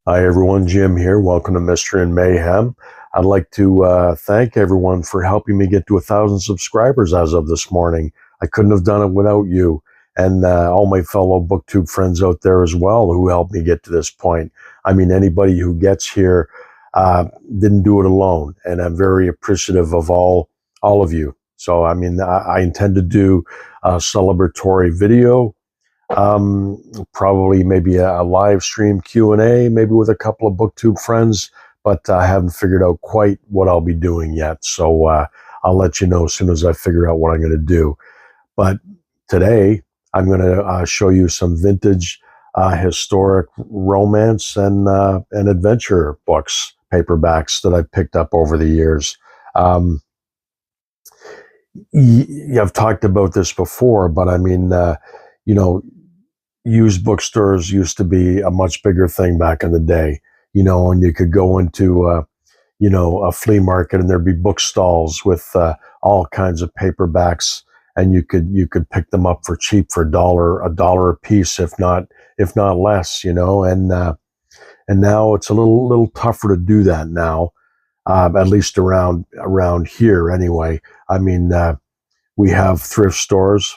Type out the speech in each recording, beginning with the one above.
Hi everyone, Jim here. Welcome to Mystery and Mayhem. I'd like to thank everyone for helping me get to 1,000 subscribers as of this morning. I couldn't have done it without you and all my fellow BookTube friends out there as well who helped me get to this point. I mean, anybody who gets here didn't do it alone, and I'm very appreciative of all of you. So, I mean, I intend to do a celebratory video, probably maybe a live stream Q&A, maybe with a couple of BookTube friends, but I haven't figured out quite what I'll be doing yet. So I'll let you know as soon as I figure out what I'm going to do. But today I'm going to show you some vintage historic romance and adventure books, paperbacks that I've picked up over the years. I've talked about this before, but I mean, you know, used bookstores used to be a much bigger thing back in the day, and you could go into, a flea market and there'd be book stalls with all kinds of paperbacks, and you could pick them up for cheap, for a dollar a piece, if not less, and now it's a little tougher to do that now, at least around here anyway. I mean, we have thrift stores,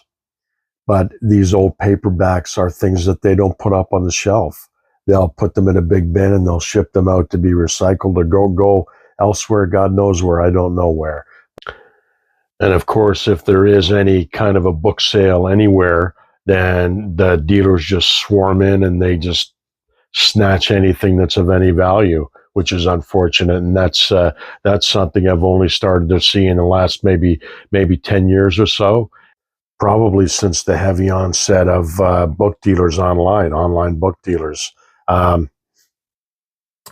but these old paperbacks are things that they don't put up on the shelf. They'll put them in a big bin and they'll ship them out to be recycled or go elsewhere, God knows where, I don't know where. And of course, if there is any kind of a book sale anywhere, then the dealers just swarm in and they just snatch anything that's of any value, which is unfortunate. And that's something I've only started to see in the last maybe 10 years or so. Probably since the heavy onset of book dealers online book dealers. I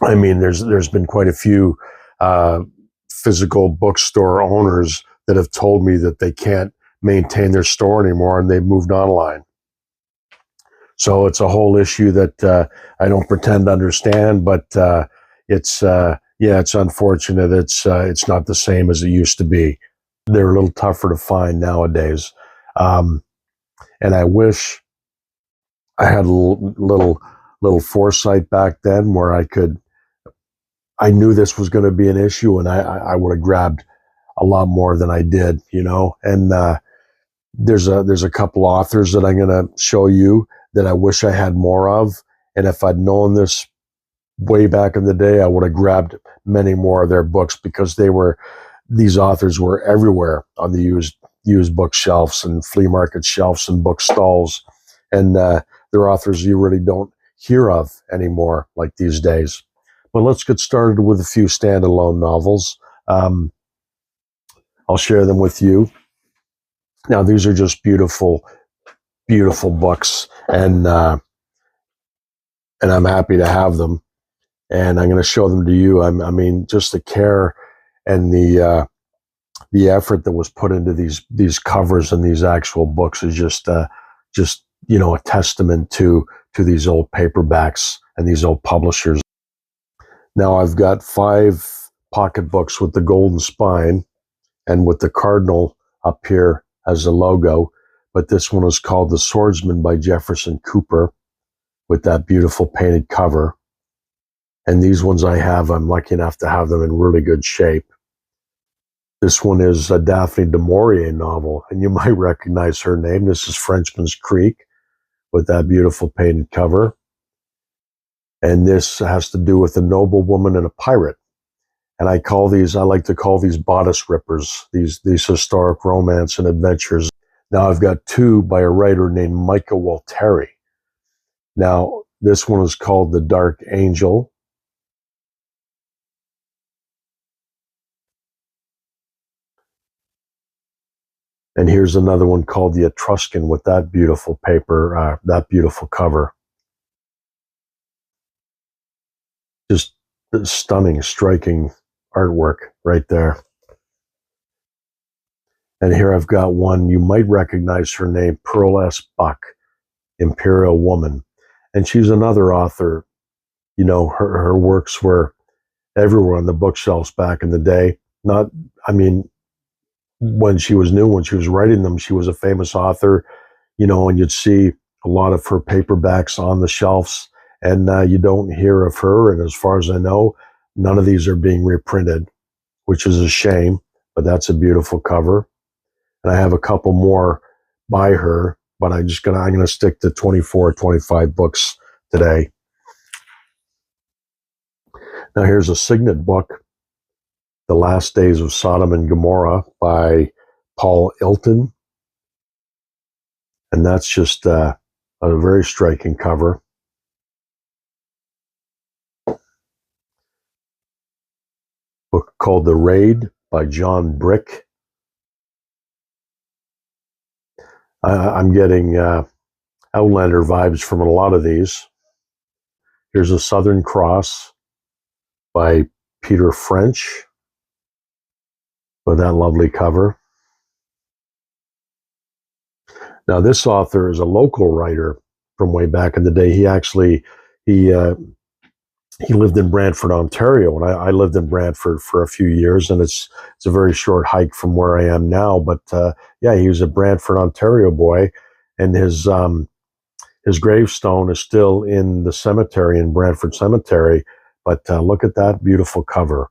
mean, there's been quite a few physical bookstore owners that have told me that they can't maintain their store anymore and they've moved online. So it's a whole issue that I don't pretend to understand, but it's unfortunate. It's not the same as it used to be. They're a little tougher to find nowadays. And I wish I had a little foresight back then where I knew this was going to be an issue, and I would have grabbed a lot more than I did, and there's a couple authors that I'm going to show you that I wish I had more of. And if I'd known this way back in the day, I would have grabbed many more of their books, because these authors were everywhere on the used bookshelves and flea market shelves and book stalls, and they're authors you really don't hear of anymore like these days. But let's get started with a few standalone novels. I'll share them with you. Now, these are just beautiful books, and I'm happy to have them, and I'm going to show them to you. I mean, just the care and the effort that was put into these covers and these actual books is just a testament to these old paperbacks and these old publishers. Now I've got 5 pocketbooks with the golden spine and with the cardinal up here as a logo, but this one is called The Swordsman by Jefferson Cooper, with that beautiful painted cover. And these ones I'm lucky enough to have them in really good shape. This one is a Daphne Du Maurier novel, and you might recognize her name. This is Frenchman's Creek, with that beautiful painted cover. And this has to do with a noblewoman and a pirate. And I like to call these bodice rippers, these historic romance and adventures. Now I've got 2 by a writer named Micah Walteri. Now this one is called The Dark Angel. And here's another one called The Etruscan, with that beautiful paper, that beautiful cover. Just stunning, striking artwork right there. And here I've got one, you might recognize her name, Pearl S. Buck, Imperial Woman. And she's another author. Her works were everywhere on the bookshelves back in the day. When she was writing them, she was a famous author, and you'd see a lot of her paperbacks on the shelves, and you don't hear of her. And as far as I know, none of these are being reprinted, which is a shame, but that's a beautiful cover. And I have a couple more by her, but I'm going to stick to 24, 25 books today. Now here's a signet book, The Last Days of Sodom and Gomorrah by Paul Ilton. And that's just a very striking cover. Book called The Raid by John Brick. I'm getting Outlander vibes from a lot of these. Here's a Southern Cross by Peter French with that lovely cover. Now, this author is a local writer from way back in the day. He lived in Brantford, Ontario, and I lived in Brantford for a few years, and it's a very short hike from where I am now. But yeah, he was a Brantford, Ontario boy, and his gravestone is still in the cemetery in Brantford Cemetery. But look at that beautiful cover.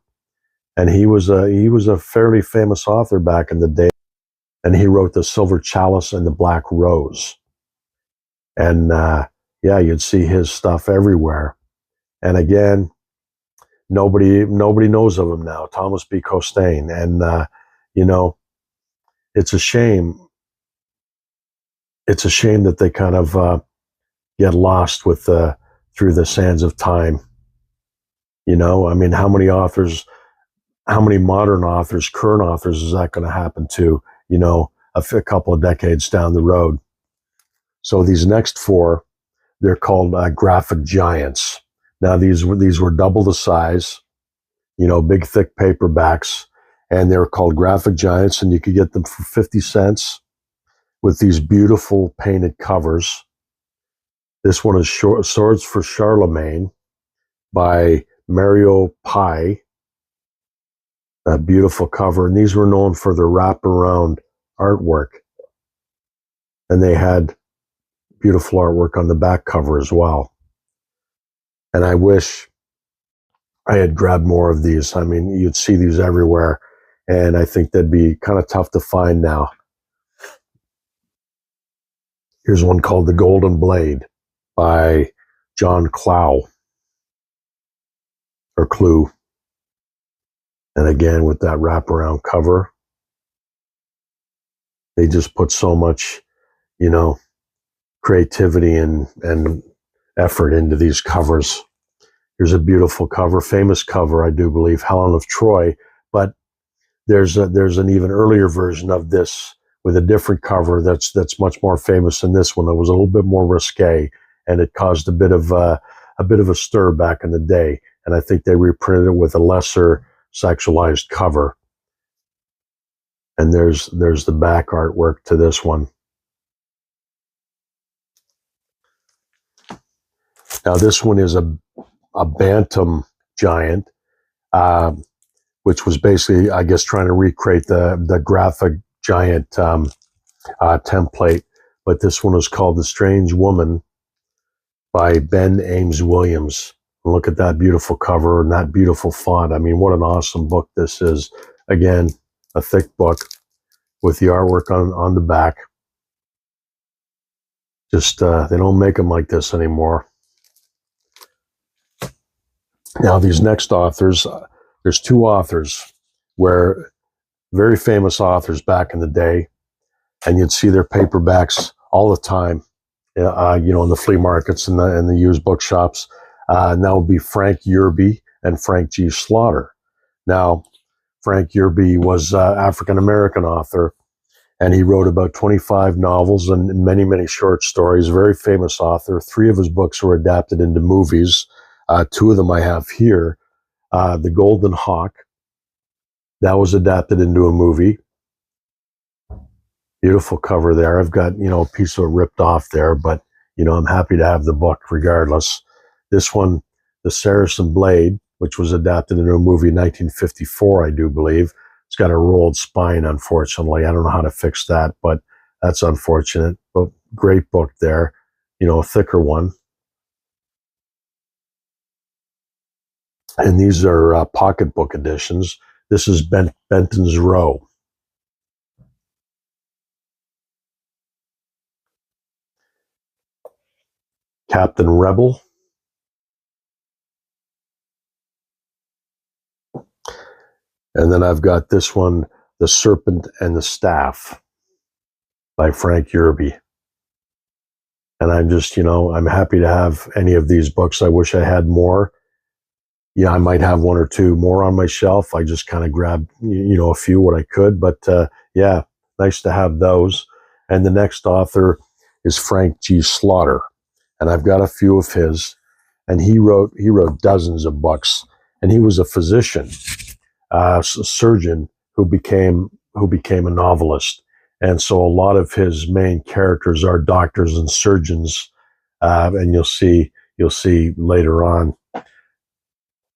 And he was a fairly famous author back in the day, and he wrote The Silver Chalice and the Black Rose. And yeah, you'd see his stuff everywhere. And again, nobody knows of him now, Thomas B. Costain. And you know, it's a shame. It's a shame that they kind of get lost with through the sands of time. You know, I mean, how many modern authors, current authors, is that going to happen to? You know, a couple of decades down the road. So these next four, they're called graphic giants. Now these were double the size, you know, big thick paperbacks, and they were called graphic giants, and you could get them for 50 cents with these beautiful painted covers. This one is Swords for Charlemagne by Mario Pai. A beautiful cover, and these were known for their wraparound artwork, and they had beautiful artwork on the back cover as well. And I wish I had grabbed more of these. I mean, you'd see these everywhere, and I think they'd be kind of tough to find now. Here's one called The Golden Blade by John Clow, or Clue. And again, with that wraparound cover, they just put so much, you know, creativity and effort into these covers. Here's a beautiful cover, famous cover, I do believe, Helen of Troy. But there's an even earlier version of this with a different cover that's much more famous than this one. It was a little bit more risque, and it caused a bit of a stir back in the day. And I think they reprinted it with a lesser sexualized cover. And there's the back artwork to this one. Now this one is a bantam giant, which was basically, I guess, trying to recreate the graphic giant template. But this one is called The Strange Woman by Ben Ames Williams. And look at that beautiful cover and that beautiful font. I mean, what an awesome book this is. Again, a thick book with the artwork on the back. Just, they don't make them like this anymore. Now, these next authors, there's two authors where very famous authors back in the day, and you'd see their paperbacks all the time, you know, in the flea markets and the used bookshops. And that would be Frank Yerby and Frank G. Slaughter. Now, Frank Yerby was an African-American author, and he wrote about 25 novels and many, many short stories. Very famous author. 3 of his books were adapted into movies. 2 of them I have here. The Golden Hawk, that was adapted into a movie. Beautiful cover there. I've got, you know, a piece of it ripped off there, but, you know, I'm happy to have the book regardless. This one, The Saracen Blade, which was adapted into a movie in 1954, I do believe. It's got a rolled spine, unfortunately. I don't know how to fix that, but that's unfortunate. But great book there. You know, a thicker one. And these are pocketbook editions. This is Benton's Row. Captain Rebel. And then I've got this one, The Serpent and the Staff by Frank Yerby. And I'm just, I'm happy to have any of these books. I wish I had more. Yeah, I might have one or two more on my shelf. I just kind of grabbed, a few what I could. But yeah, nice to have those. And the next author is Frank G. Slaughter. And I've got a few of his. And he wrote dozens of books. And he was a physician, surgeon who became a novelist. And so a lot of his main characters are doctors and surgeons. And you'll see later on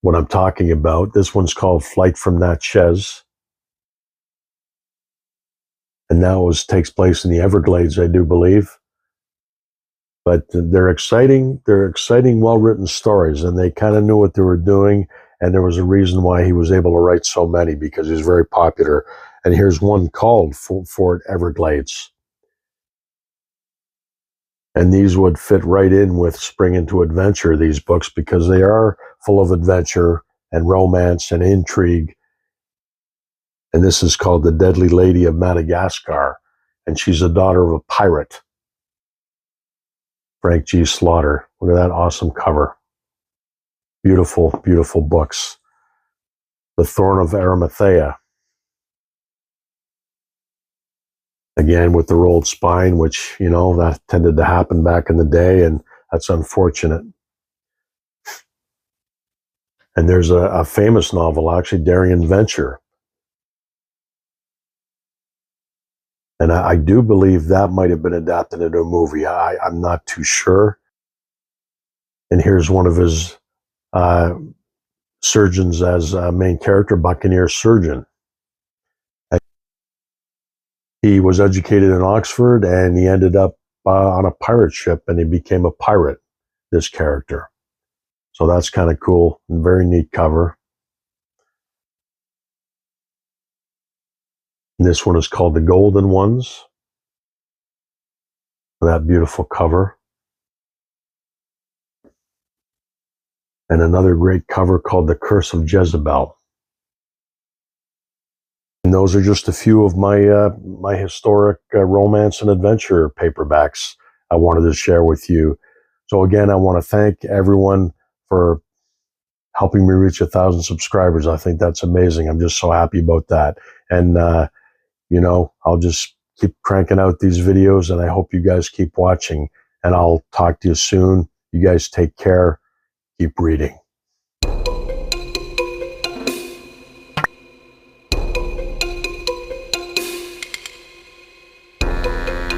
what I'm talking about. This one's called Flight from Natchez. And that takes place in the Everglades, I do believe. But they're exciting, well-written stories, and they kind of knew what they were doing, and there was a reason why he was able to write so many, because he was very popular. And here's one called Fort Everglades. And these would fit right in with Spring into Adventure, these books, because they are full of adventure and romance and intrigue. And this is called The Deadly Lady of Madagascar, and she's the daughter of a pirate. Frank G. Slaughter. Look at that awesome cover. Beautiful, beautiful books. The Thorn of Arimathea. Again, with the rolled spine, which, that tended to happen back in the day, and that's unfortunate. And there's a famous novel, actually, Darian Venture. And I do believe that might have been adapted into a movie. I'm not too sure. And here's one of his surgeons as a main character, Buccaneer Surgeon. He was educated in Oxford, and he ended up on a pirate ship, and he became a pirate, this character. So that's kind of cool and very neat cover. And this one is called The Golden Ones. That beautiful cover. And another great cover called The Curse of Jezebel. And those are just a few of my historic romance and adventure paperbacks I wanted to share with you. So again, I want to thank everyone for helping me reach 1,000 subscribers. I think that's amazing. I'm just so happy about that. And, I'll just keep cranking out these videos, and I hope you guys keep watching. And I'll talk to you soon. You guys take care. Keep reading.